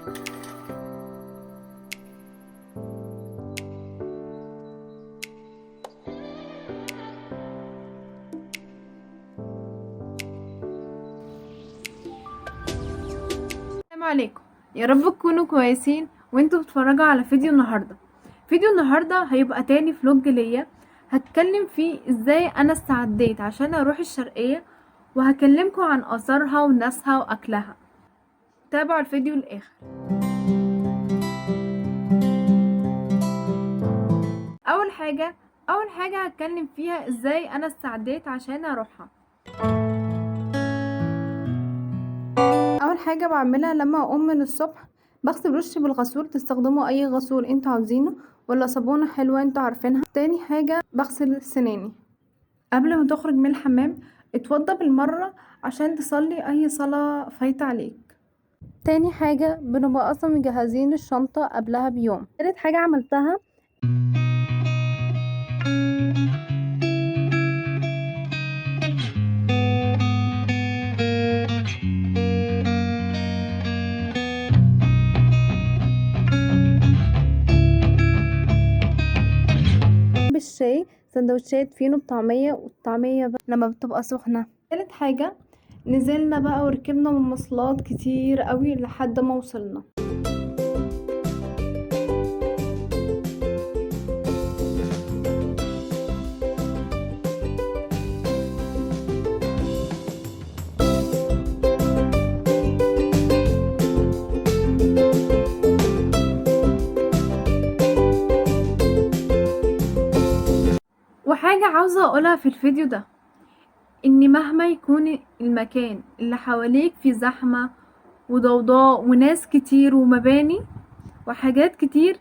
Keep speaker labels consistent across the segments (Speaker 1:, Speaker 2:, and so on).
Speaker 1: السلام عليكم. يا رب تكونوا كويسين وانتوا بتتفرجوا على فيديو النهارده هيبقى تاني فلوج ليا. هتكلم فيه ازاي انا استعديت عشان اروح الشرقية، وهكلمكم عن اثارها وناسها واكلها. تابعوا الفيديو للاخر. اول حاجه هتكلم فيها ازاي انا استعديت عشان اروحها. اول حاجه بعملها لما اقوم من الصبح بغسل وشي بالغسول. تستخدموا اي غسول انتوا عاوزينه ولا صابونه حلوه انتوا عارفينها. تاني حاجه بغسل سناني قبل ما تخرج من الحمام. اتوضى بالمره عشان تصلي اي صلاه فايته عليك. تاني حاجه بنبقى اصلا مجهزين الشنطه قبلها بيوم. تالت حاجه عملتها بالشاي سندوتشات فينو بطعمية، والطعمية بقى لما بتبقى سخنة. تالت حاجة نزلنا بقى وركبنا مواصلات كتير قوي لحد ما وصلنا. وحاجة عاوزة اقولها في الفيديو ده، ان مهما يكون المكان اللي حواليك فيه زحمة وضوضاء وناس كتير ومباني وحاجات كتير،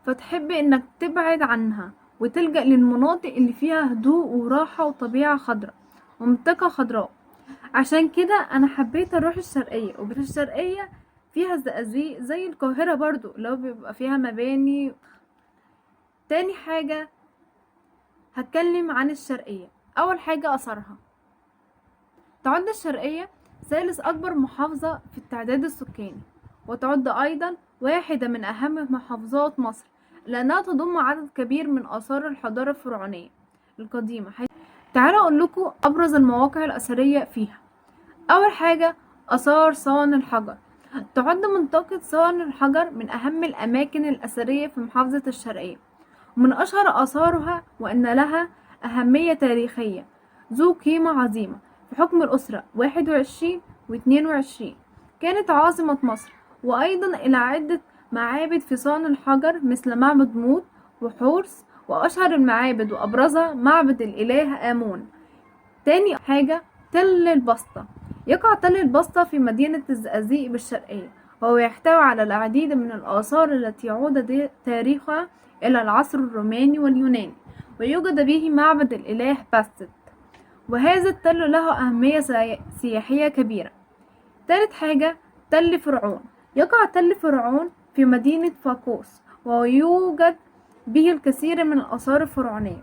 Speaker 1: فتحب انك تبعد عنها وتلجأ للمناطق اللي فيها هدوء وراحة وطبيعة خضراء ومنطقة خضراء. عشان كده انا حبيت اروح الشرقية. الشرقية فيها زقازيق زي القاهرة برضو، لو بيبقى فيها مباني. تاني حاجة هتكلم عن الشرقية. اول حاجة اثرها. تعد الشرقية ثالث اكبر محافظة في التعداد السكاني، وتعد ايضا واحدة من اهم محافظات مصر، لانها تضم عدد كبير من اثار الحضارة الفرعونية القديمة. تعالوا اقول لكم ابرز المواقع الاثرية فيها. اول حاجة اثار صوان الحجر. تعد منطقة صوان الحجر من اهم الاماكن الاثرية في محافظة الشرقية، ومن اشهر اثارها وان لها اهمية تاريخية ذو قيمة عظيمة في حكم الاسرة 21 و22. كانت عاصمة مصر، وايضا الى عدة معابد في صوان الحجر مثل معبد موت وحورس، واشهر المعابد وابرزها معبد الاله امون. تاني حاجة تل البسطة. يقع تل البسطة في مدينة الزقازيق بالشرقية، وهو يحتوي على العديد من الآثار التي يعود تاريخها إلى العصر الروماني واليوناني، ويوجد به معبد الإله باست، وهذا التل له أهمية سياحية كبيرة. ثالث حاجة تل فرعون. يقع تل فرعون في مدينة فاكوس، ويوجد به الكثير من الآثار الفرعونية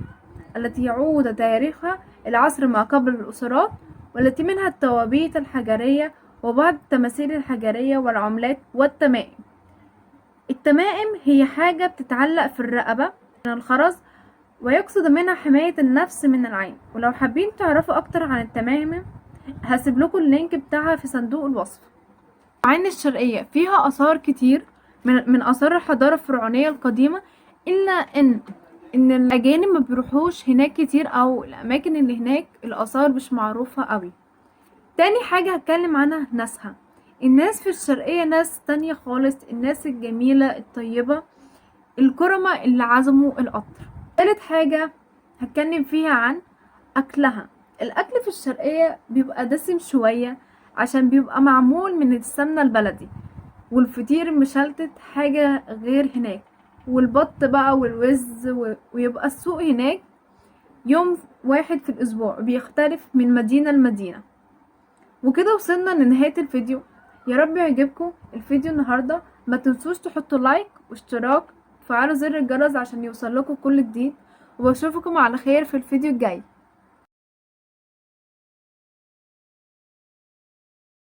Speaker 1: التي يعود تاريخها العصر ما قبل الأسرات، والتي منها التوابيت الحجرية وبعض التماثيل الحجرية والعملات والتمائم. التمائم هي حاجة بتتعلق في الرقبة من الخرز، ويقصد منها حماية النفس من العين. ولو حابين تعرفوا أكتر عن التمائم هسيب لكم اللينك بتاعها في صندوق الوصف. عين الشرقية فيها آثار كتير من آثار الحضارة الفرعونية القديمة، إلا إن الأجانب ما بيروحوش هناك كتير، أو الأماكن اللي هناك الآثار مش معروفة قوي. تاني حاجة هتكلم عنها ناسها. الناس في الشرقية ناس تانية خالص، الناس الجميلة الطيبة الكرمة اللي عزموا القطر. تالت حاجة هتكلم فيها عن أكلها. الأكل في الشرقية بيبقى دسم شوية عشان بيبقى معمول من السمنة البلدي، والفطير المشلتت حاجة غير هناك، والبط بقى والوز. ويبقى السوق هناك يوم واحد في الأسبوع، بيختلف من مدينة لمدينة. وكده وصلنا لنهاية الفيديو. يا رب يعجبكم الفيديو النهاردة. ما تنسوش تحطوا لايك واشتراك وفعلوا زر الجرس عشان يوصل لكم كل جديد، وبشوفكم على خير في الفيديو الجاي.